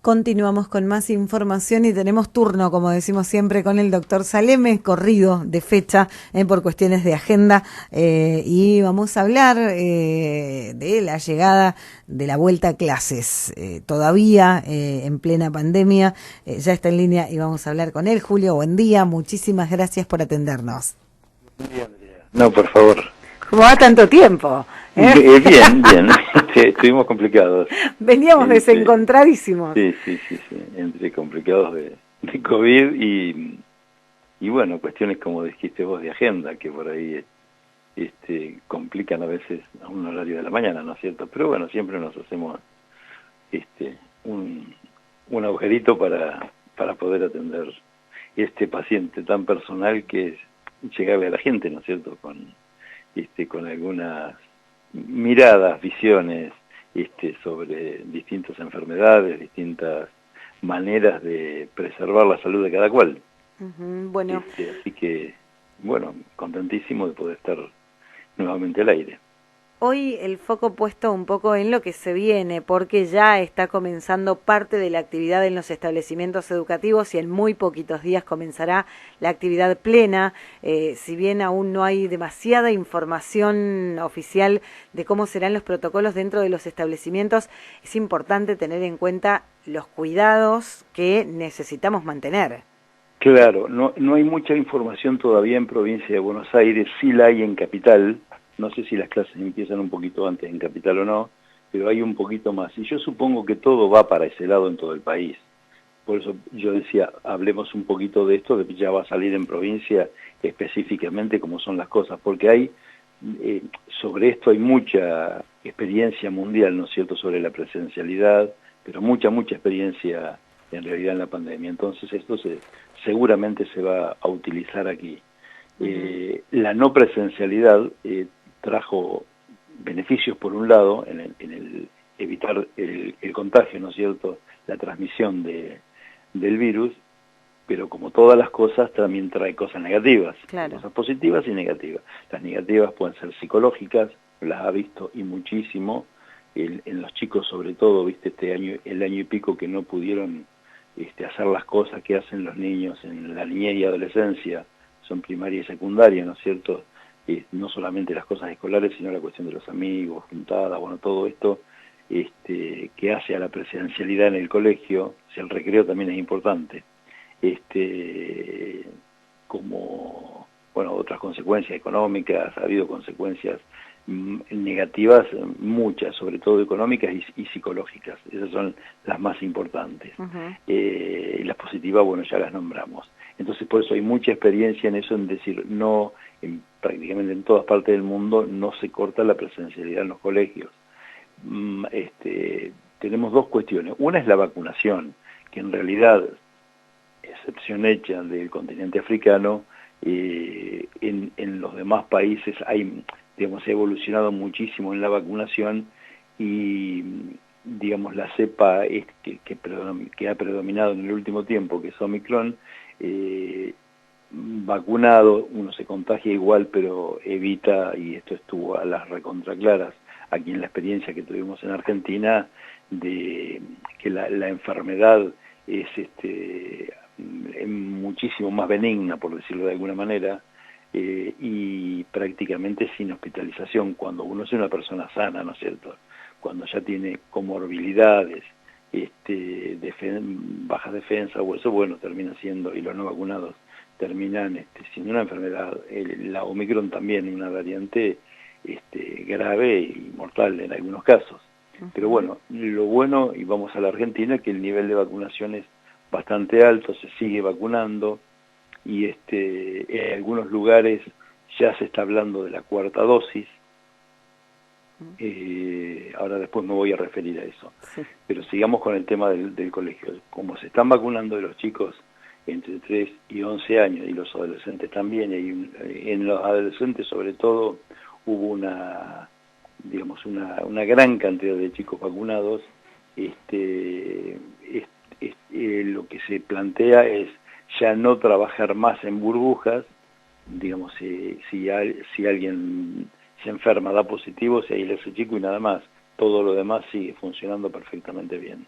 Continuamos con más información y tenemos turno, como decimos siempre, con el doctor Saleme, corrido de fecha por cuestiones de agenda, y vamos a hablar de la llegada de la vuelta a clases, todavía en plena pandemia. Ya está en línea y vamos a hablar con él. Julio, buen día, muchísimas gracias por atendernos. No, por favor. ¿Cómo va tanto tiempo? Bien, bien. Estuvimos complicados. Veníamos desencontradísimos. Sí, entre complicados de COVID y bueno, cuestiones como dijiste vos de agenda, que por ahí complican a veces a un horario de la mañana, ¿no es cierto? Pero bueno, siempre nos hacemos un agujerito para poder atender este paciente tan personal que es llegarle a la gente, ¿no es cierto? Con algunas miradas, visiones sobre distintas enfermedades, distintas maneras de preservar la salud de cada cual. Bueno. Así que, bueno, contentísimo de poder estar nuevamente al aire. Hoy el foco puesto un poco en lo que se viene, porque ya está comenzando parte de la actividad en los establecimientos educativos y en muy poquitos días comenzará la actividad plena. Si bien aún no hay demasiada información oficial de cómo serán los protocolos dentro de los establecimientos, es importante tener en cuenta los cuidados que necesitamos mantener. Claro, no hay mucha información todavía en provincia de Buenos Aires, sí la hay en Capital. No sé si las clases empiezan un poquito antes en Capital o no, pero hay un poquito más. Y yo supongo que todo va para ese lado en todo el país. Por eso yo decía, hablemos un poquito de esto, de que ya va a salir en provincia específicamente cómo son las cosas, porque hay, sobre esto hay mucha experiencia mundial, ¿no es cierto?, sobre la presencialidad, pero mucha experiencia en realidad en la pandemia. Entonces esto seguramente se va a utilizar aquí. La no presencialidad trajo beneficios por un lado en el evitar el contagio, ¿no es cierto?, la transmisión del virus, pero como todas las cosas también trae cosas negativas, claro. Cosas positivas y negativas. Las negativas pueden ser psicológicas, las ha visto y muchísimo, en los chicos sobre todo, viste, el año y pico que no pudieron hacer las cosas que hacen los niños en la niñez y adolescencia, son primaria y secundaria, ¿no es cierto? No solamente las cosas escolares, sino la cuestión de los amigos, juntadas, bueno, todo esto que hace a la presencialidad en el colegio, si el recreo también es importante, como, bueno, otras consecuencias económicas, ha habido consecuencias negativas, muchas, sobre todo económicas y psicológicas, esas son las más importantes. Las positivas, bueno, ya las nombramos. Entonces por eso hay mucha experiencia en eso, en decir, no, prácticamente en todas partes del mundo no se corta la presencialidad en los colegios. Tenemos dos cuestiones. Una es la vacunación, que en realidad, excepción hecha del continente africano, en los demás países hay, digamos, ha evolucionado muchísimo en la vacunación y, digamos, la cepa que ha predominado en el último tiempo, que es Omicron, vacunado, uno se contagia igual, pero evita, y esto estuvo a las recontraclaras, aquí en la experiencia que tuvimos en Argentina, de que la enfermedad es muchísimo más benigna, por decirlo de alguna manera, y prácticamente sin hospitalización, cuando uno es una persona sana, ¿no es cierto? Cuando ya tiene comorbilidades, baja defensa o eso, bueno, termina siendo, y los no vacunados terminan siendo una enfermedad, la Omicron también, una variante grave y mortal en algunos casos. Pero bueno, lo bueno, y vamos a la Argentina, que el nivel de vacunación es bastante alto, se sigue vacunando, y en algunos lugares ya se está hablando de la cuarta dosis. Ahora después me voy a referir a eso. Sí. Pero sigamos con el tema del colegio. Como se están vacunando de los chicos entre 3 y 11 años, y los adolescentes también, y en los adolescentes sobre todo hubo una gran cantidad de chicos vacunados, lo que se plantea es ya no trabajar más en burbujas, digamos, si alguien se enferma, da positivo, se aísla ese chico y nada más, todo lo demás sigue funcionando perfectamente bien.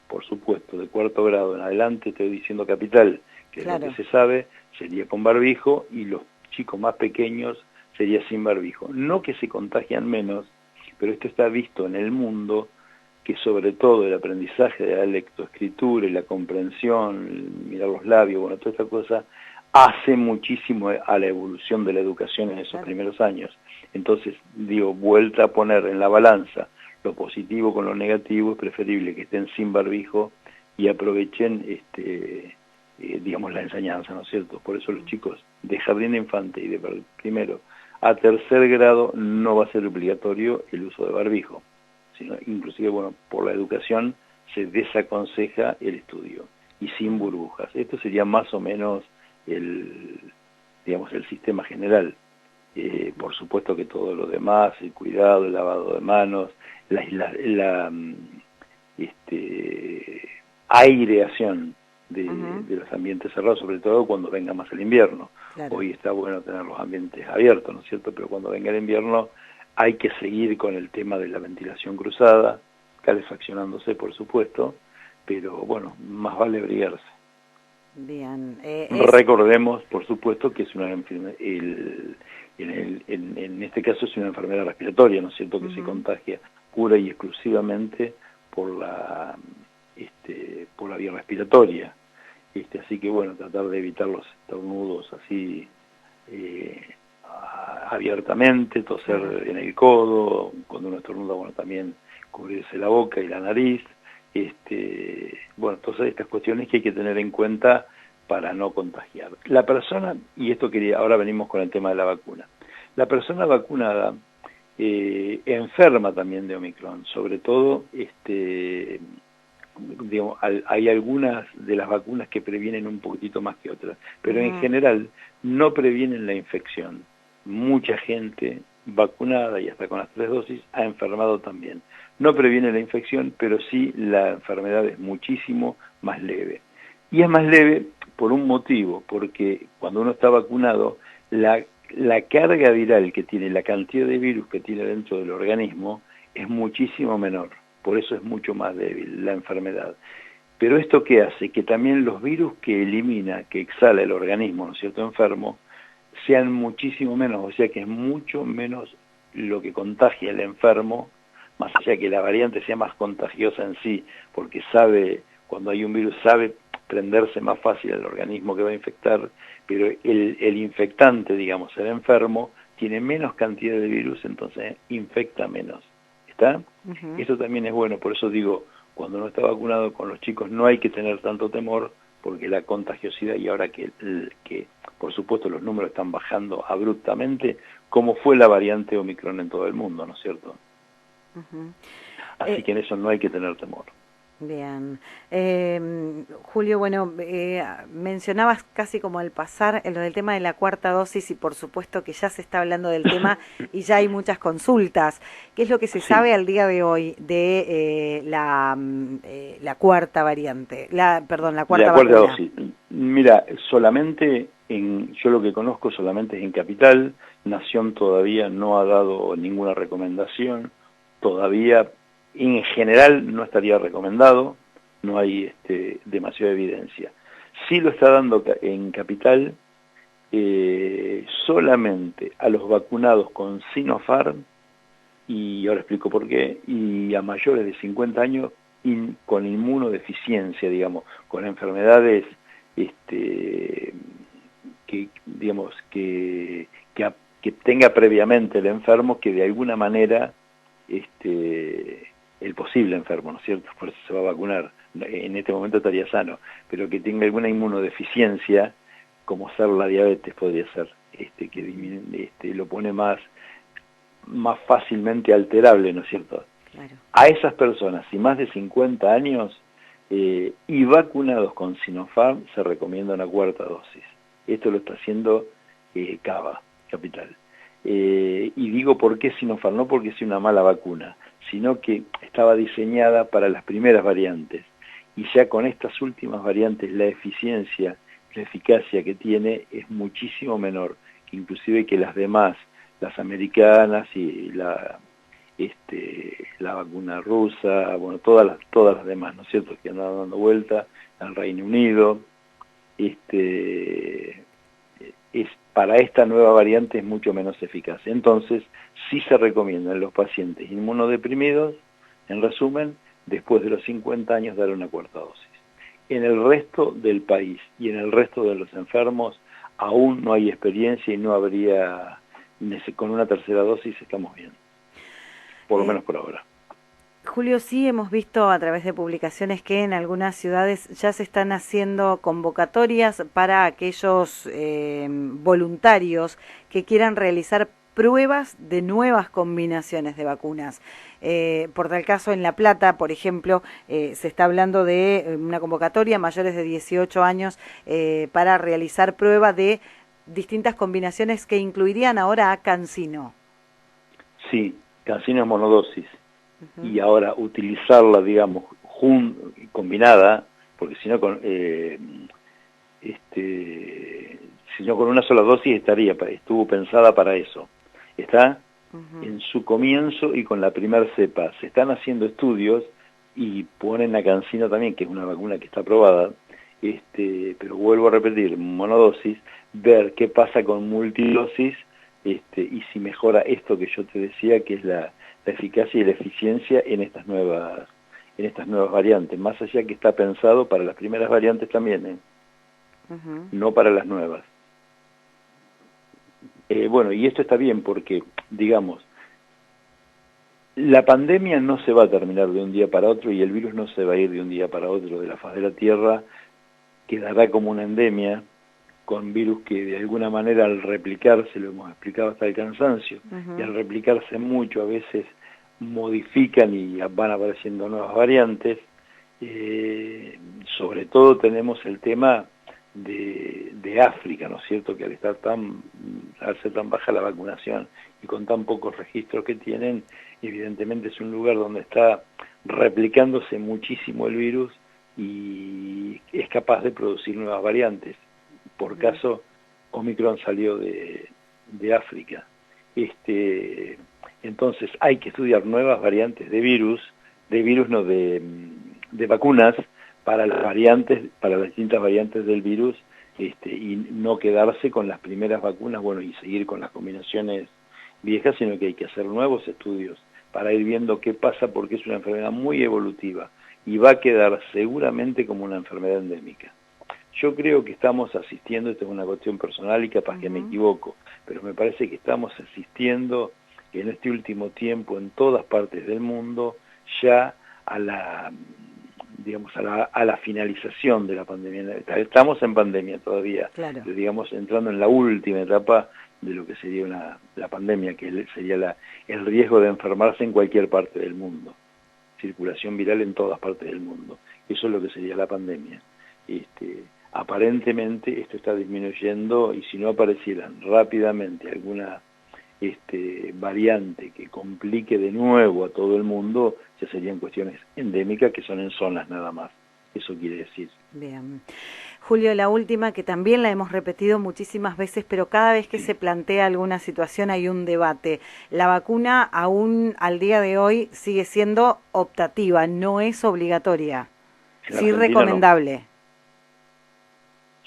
Por supuesto, de cuarto grado en adelante, estoy diciendo capital, que claro. es lo que se sabe, sería con barbijo, y los chicos más pequeños sería sin barbijo. No que se contagian menos, pero esto está visto en el mundo, que sobre todo el aprendizaje de la lectoescritura y la comprensión, mirar los labios, bueno, toda esta cosa, hace muchísimo a la evolución de la educación en esos primeros años. Entonces, digo, vuelta a poner en la balanza lo positivo con lo negativo, es preferible que estén sin barbijo y aprovechen, digamos, la enseñanza, ¿no es cierto? Por eso los chicos de jardín de infante y de primero a tercer grado no va a ser obligatorio el uso de barbijo, sino inclusive, bueno, por la educación se desaconseja el estudio y sin burbujas. Esto sería más o menos el sistema general. Por supuesto que todo lo demás, el cuidado, el lavado de manos, la aireación de los ambientes cerrados, sobre todo cuando venga más el invierno. Claro. Hoy está bueno tener los ambientes abiertos, ¿no es cierto? Pero cuando venga el invierno hay que seguir con el tema de la ventilación cruzada, calefaccionándose, por supuesto, pero bueno, más vale abrigarse. Bien. Recordemos, por supuesto, que es una enfermedad, en este caso es una enfermedad respiratoria, ¿no es cierto?, que se contagia pura y exclusivamente por la vía respiratoria. Así que bueno, tratar de evitar los estornudos así abiertamente, toser en el codo, cuando uno estornuda, bueno, también cubrirse la boca y la nariz. Bueno, todas estas cuestiones que hay que tener en cuenta para no contagiar. La persona, y esto quería, ahora venimos con el tema de la vacuna, la persona vacunada enferma también de Omicron, sobre todo, digamos, hay algunas de las vacunas que previenen un poquitito más que otras, pero en general no previenen la infección. Mucha gente vacunada y hasta con las 3 dosis ha enfermado también. No previene la infección, pero sí la enfermedad es muchísimo más leve. Y es más leve por un motivo, porque cuando uno está vacunado, la carga viral que tiene, la cantidad de virus que tiene dentro del organismo es muchísimo menor. Por eso es mucho más débil la enfermedad. Pero ¿esto qué hace? Que también los virus que elimina, que exhala el organismo, ¿no es cierto?, enfermo, sean muchísimo menos, o sea que es mucho menos lo que contagia el enfermo, más allá que la variante sea más contagiosa en sí, porque sabe, cuando hay un virus, sabe prenderse más fácil al organismo que va a infectar, pero el infectante, digamos, el enfermo, tiene menos cantidad de virus, entonces infecta menos. ¿Está? Esto también es bueno, por eso digo, cuando uno está vacunado con los chicos no hay que tener tanto temor, porque la contagiosidad, y ahora que por supuesto los números están bajando abruptamente, como fue la variante Omicron en todo el mundo, ¿no es cierto? Así que en eso no hay que tener temor. Bien. Julio, bueno, mencionabas casi como al pasar lo del tema de la cuarta dosis y por supuesto que ya se está hablando del tema y ya hay muchas consultas. ¿Qué es lo que se sabe al día de hoy de la cuarta variante? La cuarta dosis. Mira, solamente yo lo que conozco solamente es en Capital. Nación todavía no ha dado ninguna recomendación. Todavía en general no estaría recomendado, no hay demasiada evidencia. Sí lo está dando en Capital solamente a los vacunados con Sinopharm, y ahora explico por qué, y a mayores de 50 años con inmunodeficiencia, digamos, con enfermedades que tenga previamente el enfermo, que de alguna manera el posible enfermo, ¿no es cierto?, por eso se va a vacunar, en este momento estaría sano, pero que tenga alguna inmunodeficiencia, como ser la diabetes podría ser, que lo pone más fácilmente alterable, ¿no es cierto? Claro. A esas personas, y más de 50 años, y vacunados con Sinopharm, se recomienda una cuarta dosis. Esto lo está haciendo Cava, Capital. Y digo por qué Sinopharm, no porque sea una mala vacuna, sino que estaba diseñada para las primeras variantes, y ya con estas últimas variantes la eficiencia, la eficacia que tiene es muchísimo menor, inclusive que las demás, las americanas y la vacuna rusa, bueno, todas las demás, ¿no es cierto?, que andan dando vuelta, al Reino Unido. Para esta nueva variante es mucho menos eficaz. Entonces, sí se recomienda en los pacientes inmunodeprimidos, en resumen, después de los 50 años dar una cuarta dosis. En el resto del país y en el resto de los enfermos aún no hay experiencia y no habría, con una tercera dosis estamos bien, por lo menos por ahora. Julio, sí hemos visto a través de publicaciones que en algunas ciudades ya se están haciendo convocatorias para aquellos voluntarios que quieran realizar pruebas de nuevas combinaciones de vacunas. Por tal caso, en La Plata, por ejemplo, se está hablando de una convocatoria mayores de 18 años para realizar prueba de distintas combinaciones que incluirían ahora a CanSino. Sí, CanSino es monodosis. Y ahora utilizarla, digamos, combinada, porque si no con una sola dosis estuvo pensada para eso. Está en su comienzo y con la primer cepa. Se están haciendo estudios y ponen a CanSino también, que es una vacuna que está aprobada, pero vuelvo a repetir, monodosis, ver qué pasa con multidosis, y si mejora esto que yo te decía, que es la eficacia y la eficiencia en estas nuevas variantes, más allá que está pensado para las primeras variantes también, no para las nuevas. Bueno, y esto está bien porque, digamos, la pandemia no se va a terminar de un día para otro y el virus no se va a ir de un día para otro de la faz de la Tierra, quedará como una endemia, con virus que de alguna manera al replicarse, lo hemos explicado hasta el cansancio, y al replicarse mucho a veces modifican y van apareciendo nuevas variantes. Sobre todo tenemos el tema de África, ¿no es cierto?, que al ser tan baja la vacunación y con tan pocos registros que tienen, evidentemente es un lugar donde está replicándose muchísimo el virus y es capaz de producir nuevas variantes. Por caso, Omicron salió de África. Entonces hay que estudiar nuevas variantes de virus no, de vacunas para las distintas variantes del virus, y no quedarse con las primeras vacunas, bueno, y seguir con las combinaciones viejas, sino que hay que hacer nuevos estudios para ir viendo qué pasa, porque es una enfermedad muy evolutiva y va a quedar seguramente como una enfermedad endémica. Yo creo que estamos asistiendo, esto es una cuestión personal y capaz que me equivoco, pero me parece que estamos asistiendo en este último tiempo en todas partes del mundo ya a la finalización de la pandemia. Estamos en pandemia todavía, claro, pero digamos entrando en la última etapa de lo que sería la pandemia, que sería el riesgo de enfermarse en cualquier parte del mundo, circulación viral en todas partes del mundo. Eso es lo que sería la pandemia. Aparentemente esto está disminuyendo y si no aparecieran rápidamente alguna variante que complique de nuevo a todo el mundo, ya serían cuestiones endémicas que son en zonas nada más. Eso quiere decir. Bien. Julio, la última, que también la hemos repetido muchísimas veces, pero cada vez que se plantea alguna situación hay un debate. La vacuna aún al día de hoy sigue siendo optativa, no es obligatoria. Sí, recomendable. No.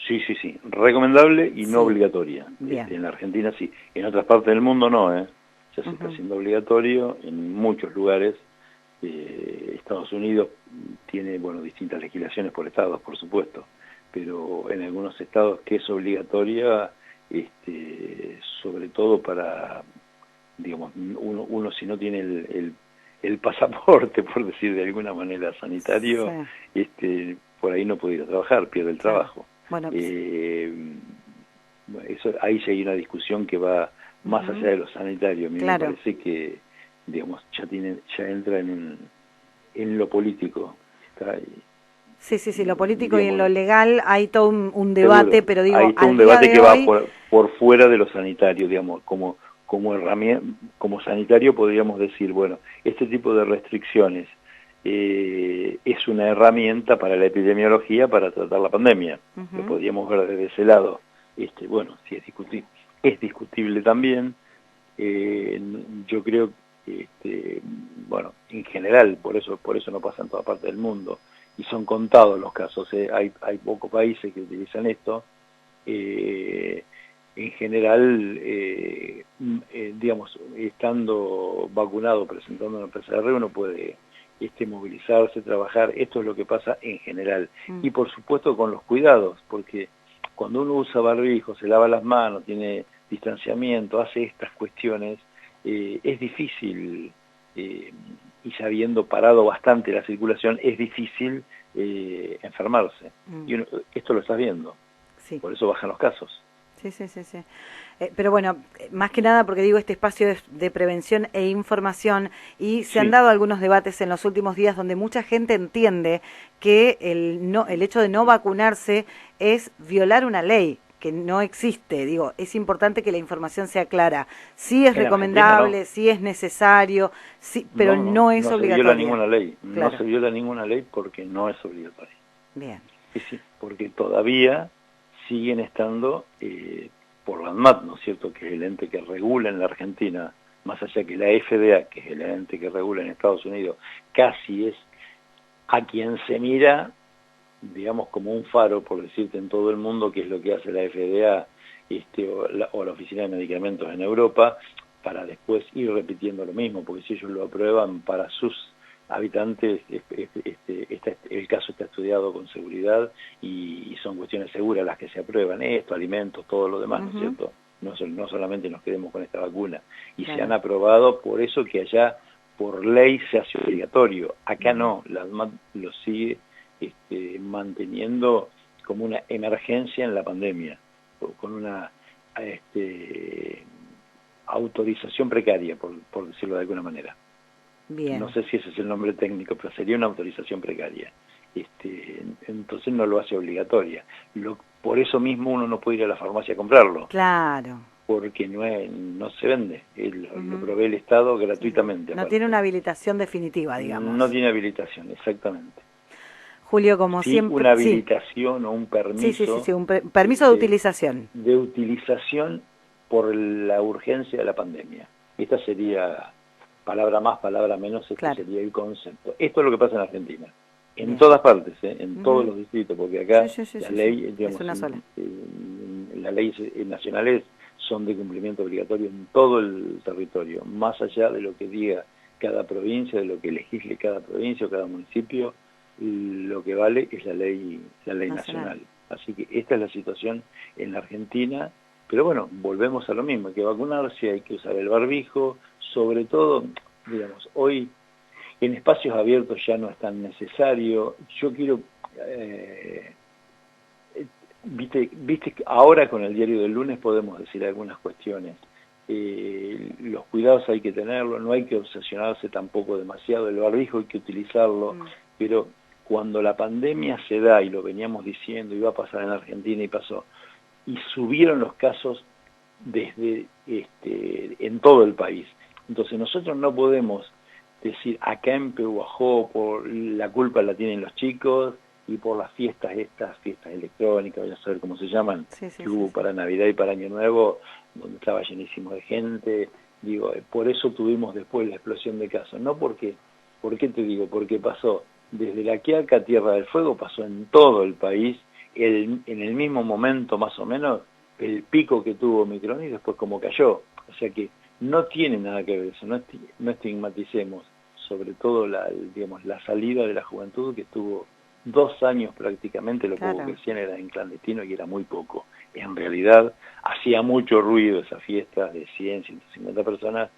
Sí, recomendable y no obligatoria. En la Argentina sí, en otras partes del mundo no, ya se está haciendo obligatorio en muchos lugares. Estados Unidos tiene, distintas legislaciones por estados, por supuesto, pero en algunos estados que es obligatoria, sobre todo para, digamos, uno si no tiene el pasaporte, por decir de alguna manera, sanitario, por ahí no puede ir a trabajar, pierde el trabajo. Bueno, eso, ahí sí hay una discusión que va más allá de lo sanitario. A mí me parece que, digamos, ya entra en lo político. Sí, lo político, digamos, y en lo legal hay todo un debate, seguro, pero digo, hay todo un debate que va por fuera de lo sanitario, digamos, como herramienta, como sanitario podríamos decir, bueno, este tipo de restricciones es una herramienta para la epidemiología para tratar la pandemia. Lo podríamos ver desde ese lado. Bueno, sí es discutible también. Yo creo bueno, en general, por eso no pasa en toda parte del mundo, y son contados los casos, hay pocos países que utilizan esto. En general, digamos, estando vacunado, presentando una PCR, uno puede movilizarse, trabajar. Esto es lo que pasa en general. Y por supuesto con los cuidados, porque cuando uno usa barbijo, se lava las manos, tiene distanciamiento, hace estas cuestiones, es difícil, y ya habiendo parado bastante la circulación, es difícil enfermarse. Y esto lo estás viendo. Sí. Por eso bajan los casos. Sí. Pero bueno, más que nada porque digo, este espacio de prevención e información, y se han dado algunos debates en los últimos días donde mucha gente entiende que el hecho de no vacunarse es violar una ley que no existe. Digo, es importante que la información sea clara. Sí es recomendable, sí es necesario, sí, pero no es obligatorio. No se viola ninguna ley, claro. No se viola ninguna ley porque no es obligatorio. Bien. Sí, porque todavía siguen estando por la ANMAT, ¿no es cierto?, que es el ente que regula en la Argentina, más allá que la FDA, que es el ente que regula en Estados Unidos, casi es a quien se mira, digamos, como un faro, por decirte, en todo el mundo, que es lo que hace la FDA o la Oficina de Medicamentos en Europa, para después ir repitiendo lo mismo, porque si ellos lo aprueban para sus habitantes, el caso está estudiado con seguridad y son cuestiones seguras las que se aprueban, alimentos, todo lo demás, ¿no es cierto? No solamente nos quedemos con esta vacuna. Y se han aprobado, por eso que allá por ley se hace obligatorio. Acá no, la ANMAT lo sigue manteniendo como una emergencia en la pandemia, con una autorización precaria, por decirlo de alguna manera. Bien. No sé si ese es el nombre técnico, pero sería una autorización precaria. Entonces no lo hace obligatoria. Por eso mismo uno no puede ir a la farmacia a comprarlo. Claro. Porque no se vende. Lo provee el Estado gratuitamente. No tiene una habilitación definitiva, digamos. No tiene habilitación, exactamente. Julio, como siempre... una habilitación o un permiso... Sí, un permiso de utilización. De utilización por la urgencia de la pandemia. Esta sería... palabra más, palabra menos, sería el concepto. Esto es lo que pasa en Argentina, en todas partes, en todos los distritos, porque acá la ley, digamos, es una sola. Las leyes nacionales son de cumplimiento obligatorio en todo el territorio, más allá de lo que diga cada provincia, de lo que legisle cada provincia o cada municipio, lo que vale es la ley nacional. Así que esta es la situación en la Argentina. Pero bueno, volvemos a lo mismo, hay que vacunarse, hay que usar el barbijo, sobre todo, digamos, hoy en espacios abiertos ya no es tan necesario. Yo quiero, viste, ahora con el diario del lunes podemos decir algunas cuestiones. Los cuidados hay que tenerlos, no hay que obsesionarse tampoco demasiado, el barbijo hay que utilizarlo, pero cuando la pandemia se da, y lo veníamos diciendo, iba a pasar en Argentina y pasó, y subieron los casos desde en todo el país. Entonces nosotros no podemos decir acá en Pehuajó por la culpa la tienen los chicos y por las fiestas electrónicas, voy a saber cómo se llaman, que hubo para Navidad y para Año Nuevo, donde estaba llenísimo de gente. Digo, por eso tuvimos después la explosión de casos. No porque, ¿por qué te digo? Porque pasó desde La Quiaca a Tierra del Fuego, pasó en todo el país, en el mismo momento más o menos, el pico que tuvo Omicron y después como cayó. O sea que no tiene nada que ver eso, no estigmaticemos, sobre todo la salida de la juventud, que estuvo 2 años prácticamente, lo poco que hacían era en clandestino y era muy poco. En realidad hacía mucho ruido esas fiestas de 100, 150 personas,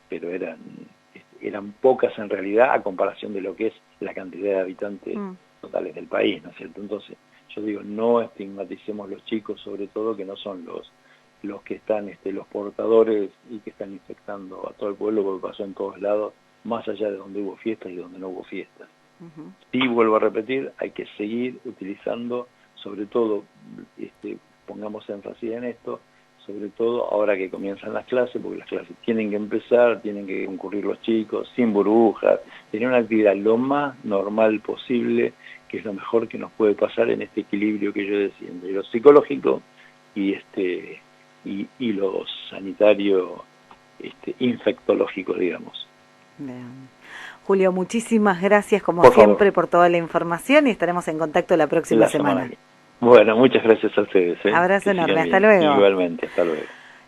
pero eran pocas en realidad a comparación de lo que es la cantidad de habitantes totales del país, ¿no es cierto? Entonces, yo digo, no estigmaticemos los chicos, sobre todo, que no son los que están, los portadores y que están infectando a todo el pueblo, porque pasó en todos lados, más allá de donde hubo fiestas y donde no hubo fiestas. Sí, vuelvo a repetir, hay que seguir utilizando, sobre todo, pongamos énfasis en esto, sobre todo ahora que comienzan las clases, porque las clases tienen que empezar, tienen que concurrir los chicos, sin burbujas, tener una actividad lo más normal posible, que es lo mejor que nos puede pasar en este equilibrio que yo decía, entre lo psicológico y lo sanitario, infectológico, digamos. Bien. Julio, muchísimas gracias como siempre por toda la información y estaremos en contacto la próxima semana. Bueno, muchas gracias a ustedes. Abrazo enorme, hasta luego. Igualmente, hasta luego.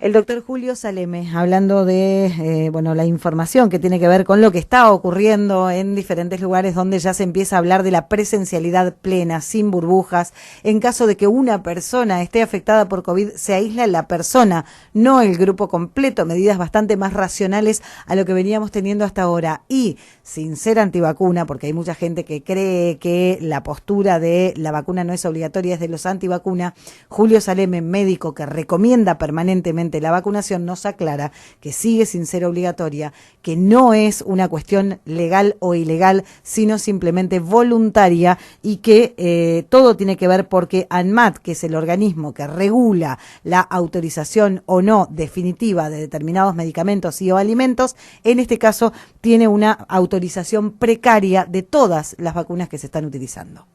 El doctor Julio Saleme, hablando de la información que tiene que ver con lo que está ocurriendo en diferentes lugares donde ya se empieza a hablar de la presencialidad plena, sin burbujas. En caso de que una persona esté afectada por COVID, se aísla la persona, no el grupo completo, medidas bastante más racionales a lo que veníamos teniendo hasta ahora. Y sin ser antivacuna, porque hay mucha gente que cree que la postura de la vacuna no es obligatoria, es de los antivacuna, Julio Saleme, médico que recomienda permanentemente la vacunación, nos aclara que sigue sin ser obligatoria, que no es una cuestión legal o ilegal, sino simplemente voluntaria y que todo tiene que ver porque ANMAT, que es el organismo que regula la autorización o no definitiva de determinados medicamentos y o alimentos, en este caso tiene una autorización precaria de todas las vacunas que se están utilizando.